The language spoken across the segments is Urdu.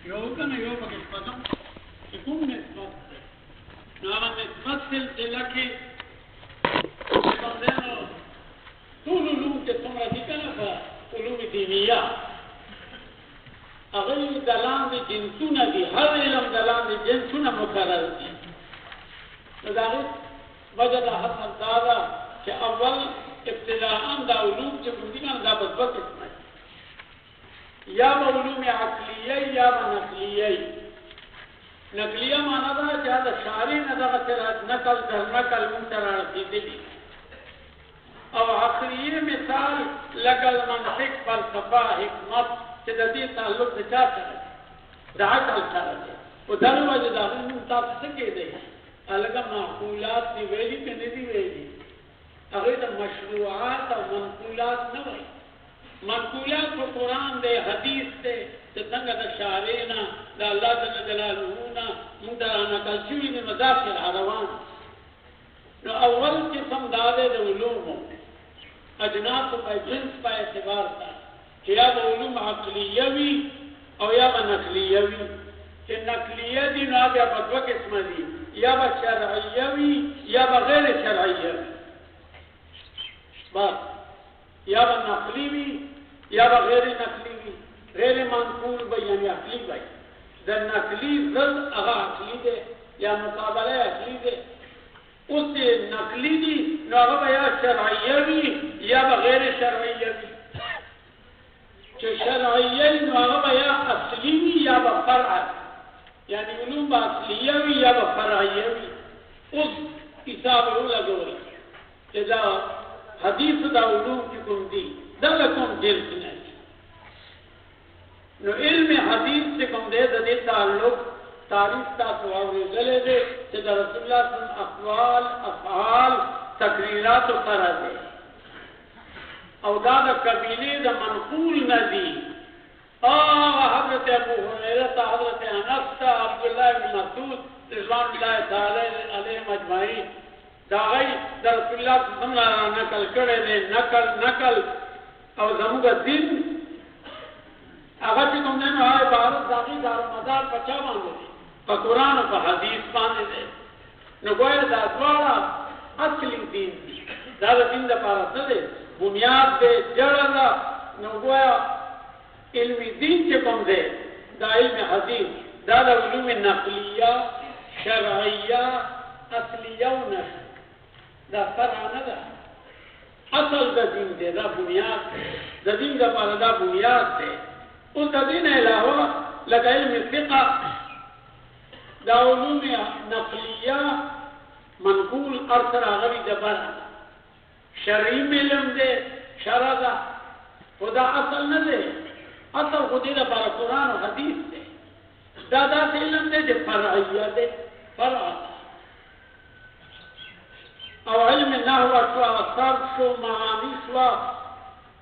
يوكا يوكا كسبتم يكون نسبت نعم نسبت سلسلة كي بندانو طول علوم كتمرة دي كنا علوم دينية أغير دلان دي جنسونا دي هر علم دلان دي جنسونا مقرر دي لذلك وجد حسن دادا کہ اول ابتداءً دا علوم چه بندگان دا بدبت اسمائی یا با علوم عقلیه یا با نقلیه نقلیه مانا دا چه دا شعری ندا غسرات نقل در نقل منتر رسیده دی او عقلیه مثال لگل منطق فلسفه حکمت چه دا دی تعلق دا چا سره دا عقل سره دی و در وجه دا علم تاب سکے دی الگا معقولات دی ویلی که ندی ویلی اگر دا مشروعات و منقولات نوئی منقولات و قرآن دے حدیث دے تنگا دا شعرینا دا اللہ جلالہونا مدرانا کلچوی نے مذاکر عروان نو اول قسم دادے دا علومو اجناس و پای جنس پای اعتبار تا کہ یا با علوم عقلیوی او یا با نقلیوی کہ نقلیه دی نو آبیا بدو قسم دی یا با شرعیوی یا با غیر شرعیوی بس یا با نقلی بھی یا با غیر نقلی بھی غیر منقول بھی یعنی عقلی بھی در نقلی ضد اغا عقلی دے یا مقابلہ عقلی دے اس سے نقلی دی نو اغا یا شرعیہ بھی یا با غیر شرعیہ بھی چو شرعیہ نو اغا یا اصلی بھی یا با فرع یعنی علوم با اصلیہ بھی یا با فرعیہ بھی اس حساب رو لگوئی جدا حدیث دا علوم کی کم دی دا لکم جلس نہیں نو علم حدیث سے کم دے دا دی تعلق تاریخ تا سوار گلے دے کہ دا رسول اللہ صلی اللہ اقوال افعال تقریرات و فرض دے او دا دا قبیلی دا منقول ندی حضرت ابو حریرہ حضرت انس عبداللہ بن مسعود رضوان اللہ تعالی علیہ مجمعین دا غی دا رسول اللہ صلی اللہ علیہ وسلم نقل کرے دے نقل او زموگا دن اگر چی کم دینو آئے بارت داغی دار مدار پچا باندے دے پا قرآن و پا حدیث باندے دے نو گوئے دا دوارا اصلی دین دی دا دین دا پارت دے بنیاد دے جڑا دا نو گوئے علمی دین چی کم دے دا علم حدیث دا علوم نقلیہ شرعیہ اصلیہ و نشر دا فرع ندا اصل دا دین دے دا بنیاد دے دا دین دا پارا دا بنیاد دے اس دا دین علاوہ لگا علم فقہ دا علوم نقلیہ منقول ارسر آغوی دا برا شرعیم علم دے شرع دا خدا اصل ندے اصل خودی دا پارا قرآن و حدیث دے دا دا علم دے دے فرعیہ دے فرع دا او علم نحو شوا صرف شو معانی شوا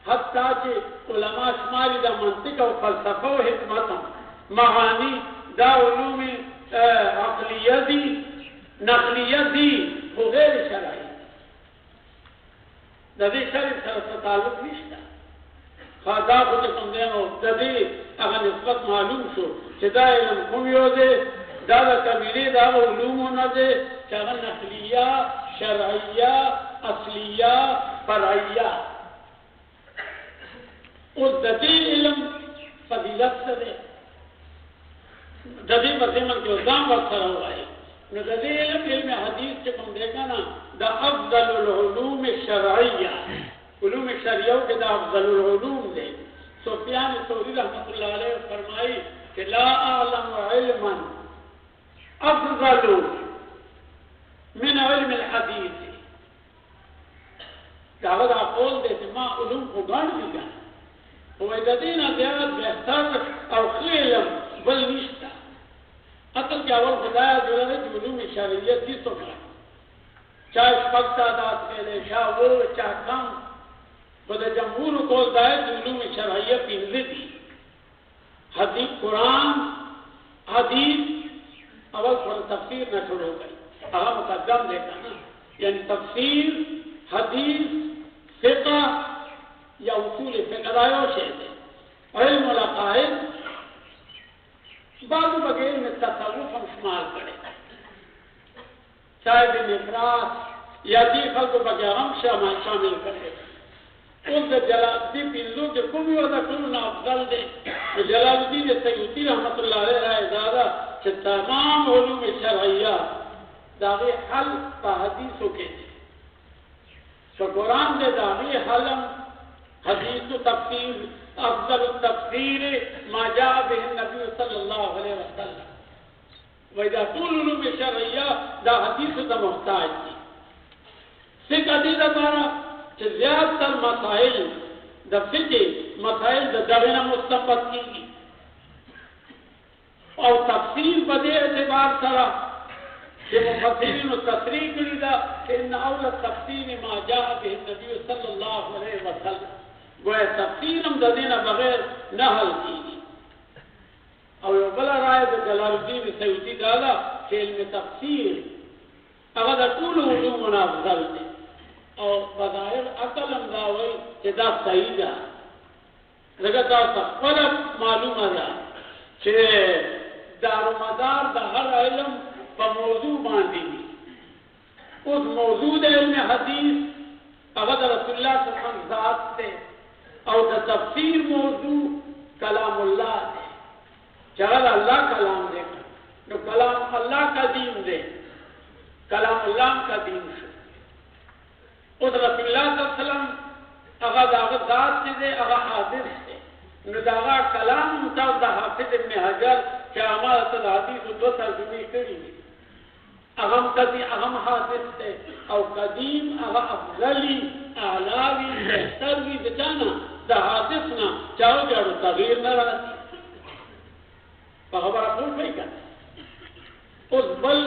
حتی چه علماء شمالی دا منطق و فلسفه و حکمتا معانی دا علوم عقلیه دی نقلیه دی و غیر شرعی دا دی شرعی سر تعلق نشتا خدا خود کندینو دا دی اگر نسبت معلوم شو چه دا علم کمیو دے دا کبیری دا علومو ندے چه اگر نقلیه شرعیہ اصلیہ فرعیہ اس ددی علم فضیلت سے دے ددی بزیمن کے ازام وقت سر ہوا ہے نو ددی علم حدیث سے کم دیکھا نا دا افضل العلوم شرعیہ علوم شرعیہ کے دا افضل العلوم دے سفیان ثوری رحمت اللہ علیہ فرمائی کہ لا اعلم علما افضل من علم الحديث دعوت اقول دے ما علوم کو گان دی گا هو ددینا زیاد بہتر او خیلم بل نشتا اصل کے اول خدایا جو ہے علوم شرعیت دی تو کرا چاہے پکتا دات کے لے شاہ وہ چاہ کم بدا جمہور کو دائد علوم شرعیت انزی دی حدیث قرآن حدیث اول تفسیر نہ چھوڑ ہو گئی اہم مقدم دیکھا نا یعنی تفسیر حدیث فقہ یا اصول فقہ دائیو شہد ہے علم العقائد بعض بغیر میں تصوف ہم شمار کرے شاید نفراس یا دی خلق بغیر ہم شامل کرے ان دا جلال دی پینزو کے کمی وزا کنونا افضل دے جلال الدین سیوطی رحمت اللہ علیہ رائے دادا کہ تمام علوم شرعیہ داغی حل پا حدیثوں کے دے تو قرآن دے داغی حلم حدیث و تفسیر افضل التفسیر ما جاء به النبی صلی اللہ علیہ وسلم وَإِذَا طول علوم شرعیہ دا حدیث دا محتاج دی سکھ حدیث بارا کہ زیادہ تر مسائل دا فقہ مسائل دا دغینا مستنبط کی اور تفسیر بدے اعتبار سرا کہ مفسرین و تصریح کری دا کہ ان اول تفسیر ما جاء به النبی صلی اللہ علیہ وسلم گویا تفسیر ہم دینا بغیر نہ حل کی اور یہ بلا رائے دا جلال الدین سیوطی دالا کہ علم تفسیر اگر دا طول علوم افضل دے اور بظاہر عقل امداوئی کہ دا صحیح دا لگا دا تقبل معلوم دا کہ دار و مدار دا ہر علم پا موضوع باندھی دی اس موضوع دا علم حدیث اگر رسول اللہ صلی اللہ علیہ وسلم ذات دے اور دا تفسیر موضوع کلام اللہ دے چاہل اللہ کلام دے تو کلام اللہ کا دین دے کلام اللہ کا دین شو اس رسول اللہ صلی اللہ علیہ وسلم اگر دا ذات سے دے اگر حادث دے نو دا کلام مطابق دا حافظ ابن حجر کہ ہمارا صد حدیث و دو ترجمے کری اغم حادث دے او قدیم اغا افضلی اعلاوی بہتروی بچانا دا حادثنا چاہو جاڑو تغییر نہ رہتی فخبر اپول بھئی کرتا اس بل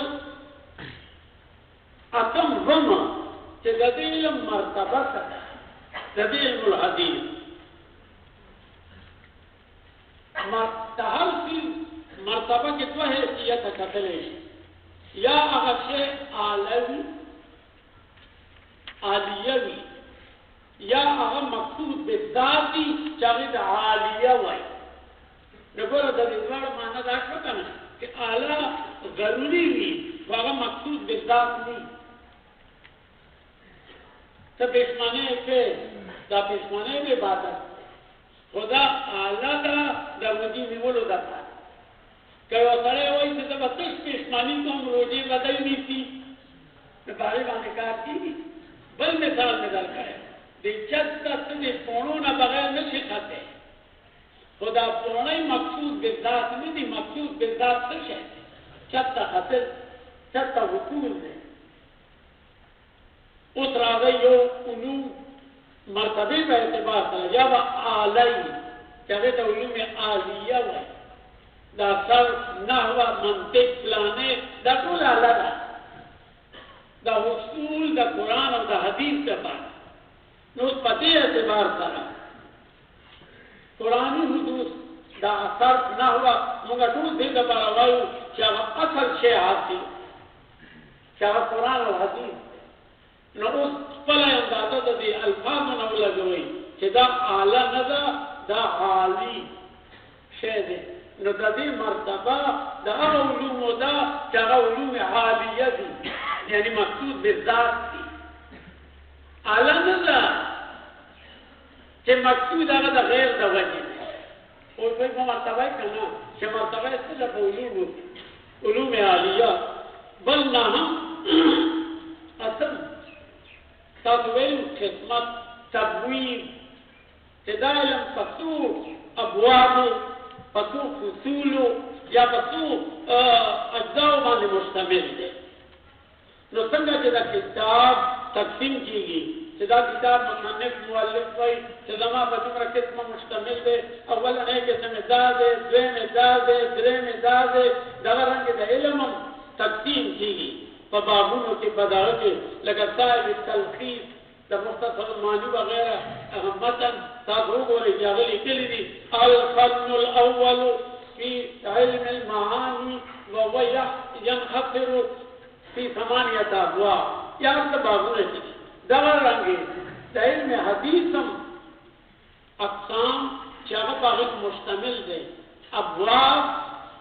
اتم رمہ کہ ددی علم مرتبہ سکتا ددی علم الحدیث تحل کی مرتبہ کی دو حیثیت قتلے یا اگر شے عالوی عالیوی یا اگر مقصود بذاتی چاہید عالیہ وائی نگولا در ادوار معنی دا شکتا نا کہ اعلیٰ ضروری بھی وہ اگر مقصود بذات نہیں تو پیشمانے کے دا پیشمانے بھی بات ہے خدا اعلیٰ دا دا مجی نمولو دا تھا کہ وہ سڑے ہوئی سے جب تک پیشمانی کو ہم روجی بدل نہیں تھی تو بارے بانے کہا کی بل مثال میں دل کرے دی چت تک دی پونوں نہ بغیر نشی کھاتے خدا پونوں مقصود بذات نہیں دی مقصود بذات سش ہے چت تا خطر چت تا وصول دے اس راغیو علوم مرتبے پہ اعتبار کرے یا وہ آلائی چاہے تو علوم آلیہ ہوئے دا صرف نحوہ منطق پلانے دا کل آلہ دا دا حصول دا قرآن اور دا حدیث دا پانا نو اس پتے اعتبار کرا قرآنی حدوث دا صرف نحوہ مگا دول دے دا پارا وائو چاہا اثر شے حاصل چاہا قرآن اور حدیث نو اس پلے اندازہ دا دی الفاظ نولا جوئی کہ دا آلہ ندا دا عالی شے دے نو دا دی مرتبہ دا علوم دا چاہا علوم عالیہ دی یعنی مقصود بذات دی اعلی ندا کہ مقصود آگا دا غیر دا وجہ دی اور کوئی مرتبہ کنا کہ مرتبہ صرف علوم عالیہ بل نہ ہم اصل تدویل خدمت تبویب تدائلم پسوق ابواب پسوق فصولو یا پسوق اجزاؤ باندې مشتمل دے نو سنگا چدا کتاب تقسیم کی گی چدا کتاب مصنف مؤلف وی چدا ما بجمرہ قسم مشتمل دے اولا ہے قسم دادے دویم دادے دریم دادے دغرنگ دا علم تقسیم کی گی فبابونو کی بدارتی لگا صاحب تلخیص دا مختصر معنی وغیرہ اہمتاً تاثرو لے جاغلی کلی دی الفن الاول فی علم المعانی وهو ينحصر في 8 ابواب یا بابونه دي دا رنګي د علم حدیثم اقسام چې هغه په مشتمل دي ابواب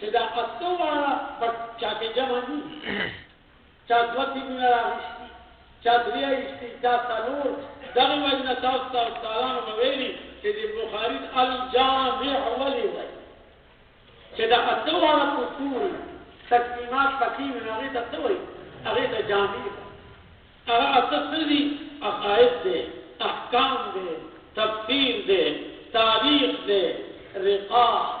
seda atawara but chake jamani chadwati minarashi chadriya isti chatalur dagi wajna tawsta salam maweli sedi bukhari al jami' wali wa seda atawara usul takdimat fakim nagita tawi agita jami' ara atasdi aqaid de ahkam de tafsir de tarikh de riqa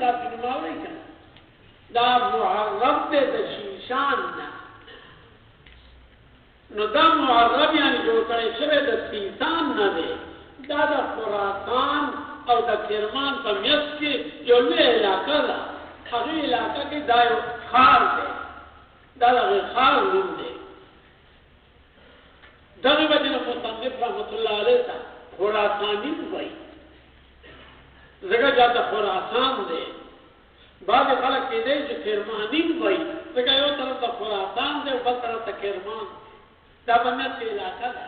صاحب چې نوماوی کنه دا معرب دی د شیشان نه نو دا معرب یعنی جوړ کړی شوی د سیستان نه دی دا د خراسان او د کرمان په میس کې یو لوی علاقه ده هغه علاقه کې دا یو ښار دی دا د ښار نوم دی دغه وجه نه مصنف رحمت الله علیه ته خراسانی وایي ځکه چې دا خراسان دی بعض خلک کېدای چې کرمانی وایي ځکه یو طرف ته خراسان دی او بل طرف ته کرمان دا په میس کې علاقه ده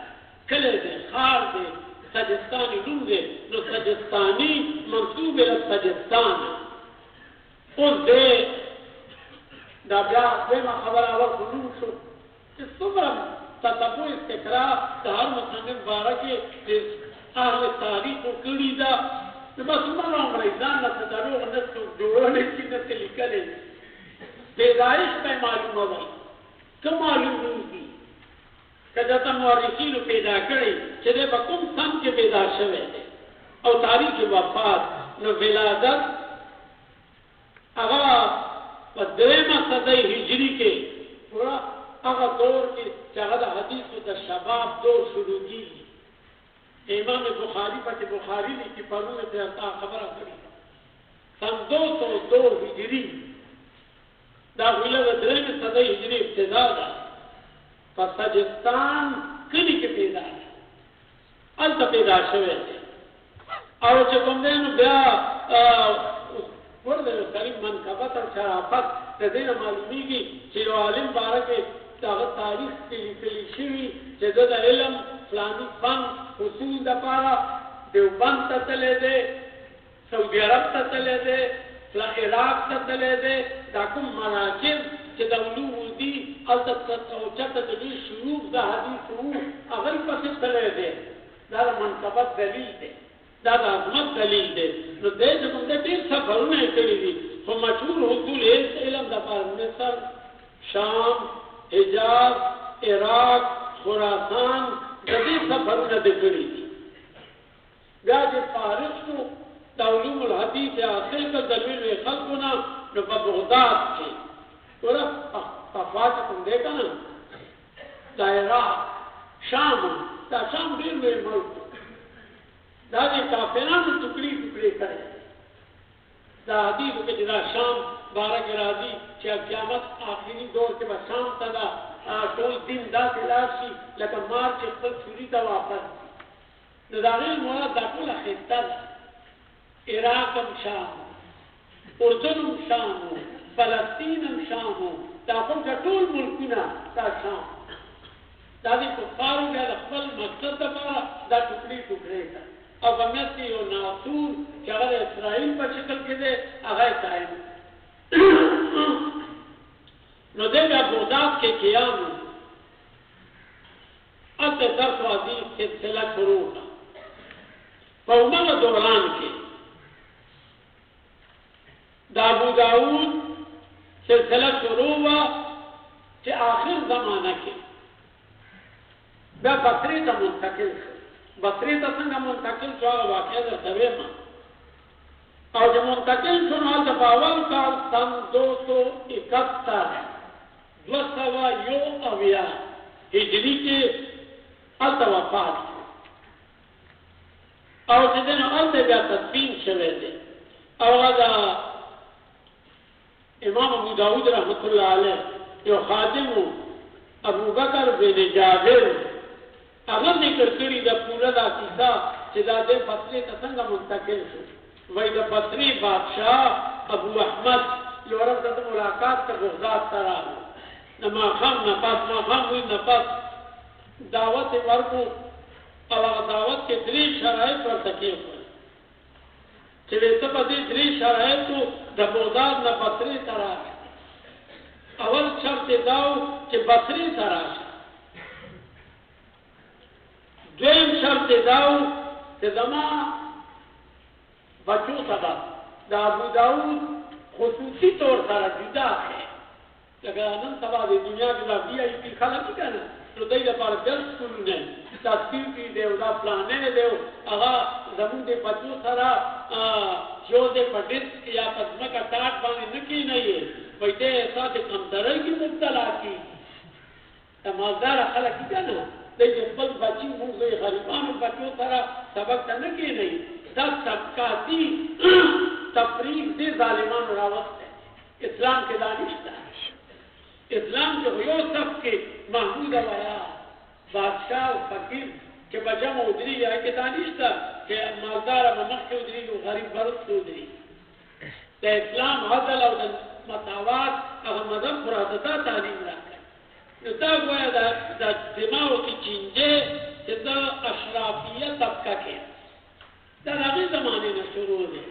کلی دی ښار دی سجستانی نوم دی نو سجستانی منصوب الی سجستان اوس دی دا بیا دویمه خبره اول خو نوم شو چې څومره تتبع استقرا د هر مصنف باره کې چې اهل تاریخو کړي ده نو بس عمر عمرې ځان نه څه دروغ نه څوک جوړولی شي نه څه لیکلی پیدایش به معلومه وایي که معلوم نوځي که دته مورخینو پیدا کړی چې دی په کوم سن کې پیدا شوی دی او تاریخ وفات نو ولادت هغه په درېیمه صدۍ هجري کې پوره هغه دور کې چې هغه د حدیثو د شباب دور شروع کېږي امام بخاری پکې بخاري لیکي پرون مې تا خبره کړې سن 202 هجري دا ویله د درېیمې صدۍ هجري ابتدا ده په سجستان کلي کې پیدا ده هلته پیدا شوی دی او چې کوم دی نو بیا ورته کریم منقبت او شرافت د دې نه معلومیږي چې یو عالم باره کې هغه تاریخ کې لیکلی شوي چې د علم فلاني فن حصول دپاره دیوبند ته تللی دی سعودي عرب ته تللی دی عراق ته تللی دی دا کوم مراکز چې د علومو دي هلته چېرته د دوی شیوخ د حدیث وو هغه یې پسې تللی دی دا د منقبت دلیل دی دا د عظمت دلیل دی نو دی چې کوم دی ډېر سفرونه یې کړي دي خو مشهور حصول علم دپاره مصر شام حجاز عراق خراسان د دې سفرونه د کړي دي بیا چې فارغ شو د علوم الحدیث حاصل کړ د لویو خلکو نه نو په بغداد کې ګوره پخوا چې کوم دی که نه دا عراق شام دا شام ډېر لوی ملک دا د کافرانو ټوکړي ټوکړي کړی دا حدیثو کې چې دا شام باره کې راځي چې قیامت آخري دور کې به شام ته دا ټول دین داسې لاړ شي لکه مار چې خپل چوري ته واپس شي نو د هغې مراد دا ټوله خطه ده عراق هم شام اردن هم شام و فلسطین هم شام و دا کوم چې ټول ملکونه دا شام دا د کفارو بیا د خپل مقصد دپاره دا ټوکړي ټوکړي ده او په میت کې یو ناسور چې هغه د اسرائیل په شکل کې دی هغه یې قایم نو دی بیا بغداد کې قیام و هلته درس و حدیث سلسله شروع کړه په همغه دوران کې د ابو داود سلسله شروع وه چې آخر زمانه کې بیا بصرې ته منتقل شو بصرې ته څنګه منتقل شو هغه واقعه درته ویم او چې منتقل شو نو هلته په اول کال سن 271 291 هجري کې هلته وفات شو او چې دی نو هلته بیا تدفین شوی دی او هغه امام ابو داود رحمت الله علیه یو خادم ابو بکر بن جابر هغه ذکر کړي د پوره دا کیسه چې دا د بصرې ته څنګه منتقل شو وایي د بصرې بادشاه ابو احمد یو ورځ د ملاقات ته بغداد ته راغی د ماښام نه پس ماښام وایي نه پس دعوت یې ورکړو او هغه دعوت کې 3 شرایط ورته کېښول چې ته په دې 3 شرایطو د بغداد نه بصرې ته راغی اول شرط یې دا و چې بصرې ته راشه دویم شرط دا و چې زما بچو ته به د ابو داود خصوصي طور سره جدا کړې لکه نن سبا د دنیا کې دا وي آی پي خلک دي که نه نو دوی لپاره بل سکولونه دا سپیپي دی او دا فلانې دی هغه زمونږ د بچو سره یو دې په ډسک یا په ځمکه ټاټ باندې نه کېنوي وایي دې احساس کمترۍ کې مبتلا کېږي د مالداره خلک که نه دی چې خپل بچي مونږ د غریبانو بچو سره سبق ته نه کېنوي دا طبقاتي تفریق دې ظالمانو راوستی اسلام کې دا نشته اسلام کې یو صف کې محمود او عیال بادشاه او فقیر چې په جمع ودرېږي هغې کې دا نشته چې مالداره به مخکې ودرېږي او غریب به وروسته ودرېږي د اسلام عدل او د مساوات هغه مذهب خراسته تعلیم راکړی نو دا ګویا د دماغو کې چینجې چې د اشرافیه طبقه کې دا د هغې زمانې نه شروع دی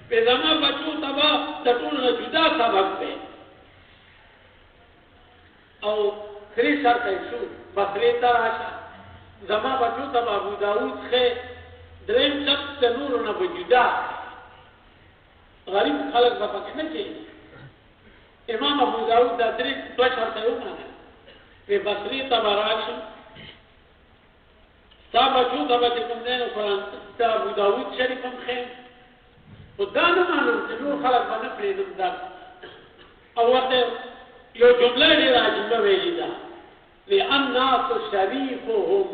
په زما بچو ته به د ټولو نه جدا سبق دی او خري شرطه شو بصرې ته راشه زما بچو ته به ابو داود ښې درېیم شپ د نورو نه به جدا غریب خلک به پکې نه کېږي امام ابو داود دا دوه شرطه یې ومنل وی بصرې ته به راشم ستا بچو ته به چې کوم دی نو قرآن د ابو داود شریف هم ښیم خو دا نه معلوم چې نور خلک به نه پرېږدم دا او ورته یو جمله ډېره عجیبه ویلې ده للناس شریفهم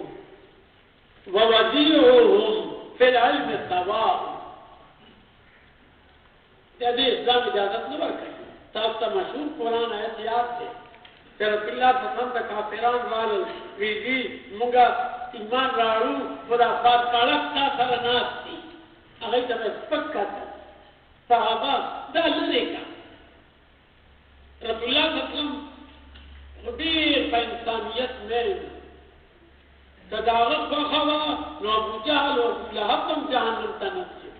ووديعهم في العلم سواء دا دې اسلام اجازت نه ورکوي تاسو ته مشهور قرآن آیت یاد دی چې رسول الله پسند د کافران رالل وی دي مونږه ایمان راړو خو دا پاړک تا سره ناست دي هغوی ته به سپک کتل صحابه دا لرې کا رسول الله صلی الله علیه وسلم ډېر په انسانیت میل که د هغه خوښه وه نو ابوجهل او ابولهب هم جهنم ته نڅي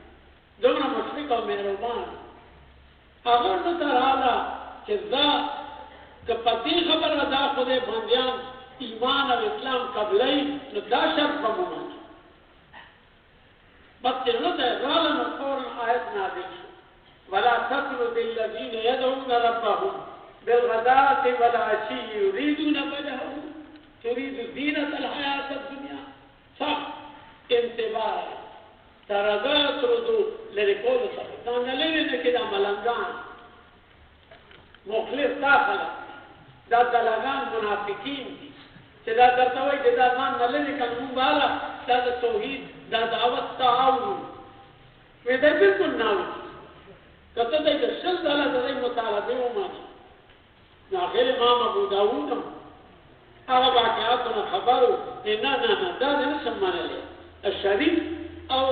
دومره مشفق او مهربان هغه ورته راغله چې زه که په دې خبره دا خدای بندیان ایمان او اسلام قبلوي نو دا شرط به ومني بس چې نو ته راغله نو فورا آیت نازل شو ولا تطرد الذين يدعون ربهم بالغداة والعشي يريدون وجهه تريد زينة الحياة الدنيا صح انتباه تردو لرکول صح دانا لینے کدا ملنگان مخلص داخل دا دلگان منافقین دی چې دا درته وایي چې دا ځان نه لرې کړه مونږ بالا دا د توحید دا دعوت تعاون وی دا بالکل نه وي که ته دی د شل ځله د دې مطالبې وماني نو آخر امام ابو داود هم هغه واقعاتونه خبر و نه دا دې نشم منلی الشریف او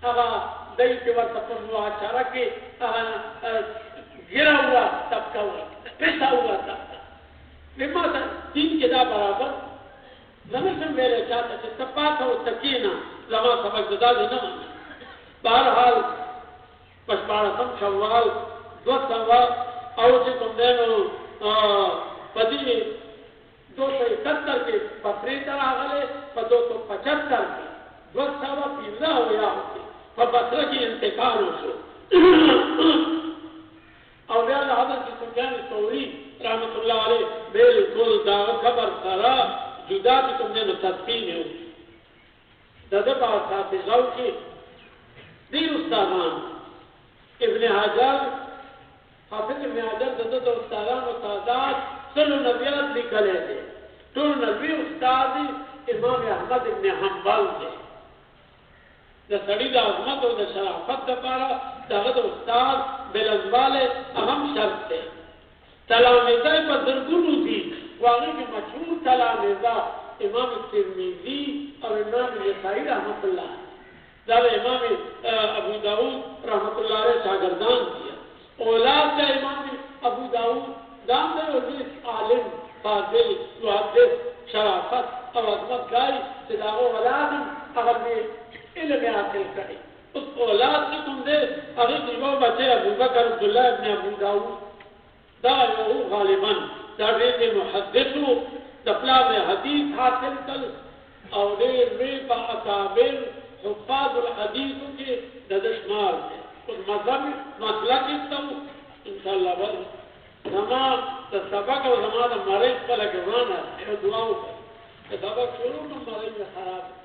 هغه دی چې ورته پر معاشره کې هغه ګیره هوا طبقه وه پیسه هوا طبقه ما ته دین کې دا برابر زه نشم ویلی چاته چې ته پاته او ته کښېنه زما سبق زه دا دې نه منم بهرحال په شپاړسم شوال 200 او چې کوم دی نو په دې 271 کې بصرې ته راغلی په 275 کې 215 په بصره کې انتقال وشو او بیا د حضرت سفیان ثوری رحمت الله علیه بالکل دا خبر سره جدا چې کوم دی نو تسلیم یې د ده په حافظو کې ډېر استادان ابن حجر حافظ ابن حجر د ده د استادانو تعداد 190 لیکلی دی ټول 90 استاد امام احمد ابن حنبل دی د سړي د عظمت او د شرافت دپاره د هغه د استاد بلنځوالی اهم شرط دی تلامذه یې په زرګونو دي خو هغې کې مشهور تلامذه امام ترمذي او امام نسایي رحمت الله دا د امام ابو داود رحمت الله علیه شاګردان دي اولاد د امام ابو داود دا هم دی ورزیز عالم فاضل محدث شرافت او عظمت ګاري چې د هغو اولاد هم هغه علم حاصل کړي اوس اولاد چې کوم دی هغې کې یو بچی ابوبکر عبدالله ابن ابو داود دا یو غالبا دا ډېر محدث و د پلار نه حدیث حاصل کړ او ډېر لوی په اکابر حفاظ الحدیثو کې د ده شمار دی اوس مذهب مسلک یې ته و انشاءالله به زما د سبق او زما د مرۍ خپله ګرانه یو دعا وکړئ که سبق شروع کړم مرۍ مې خراب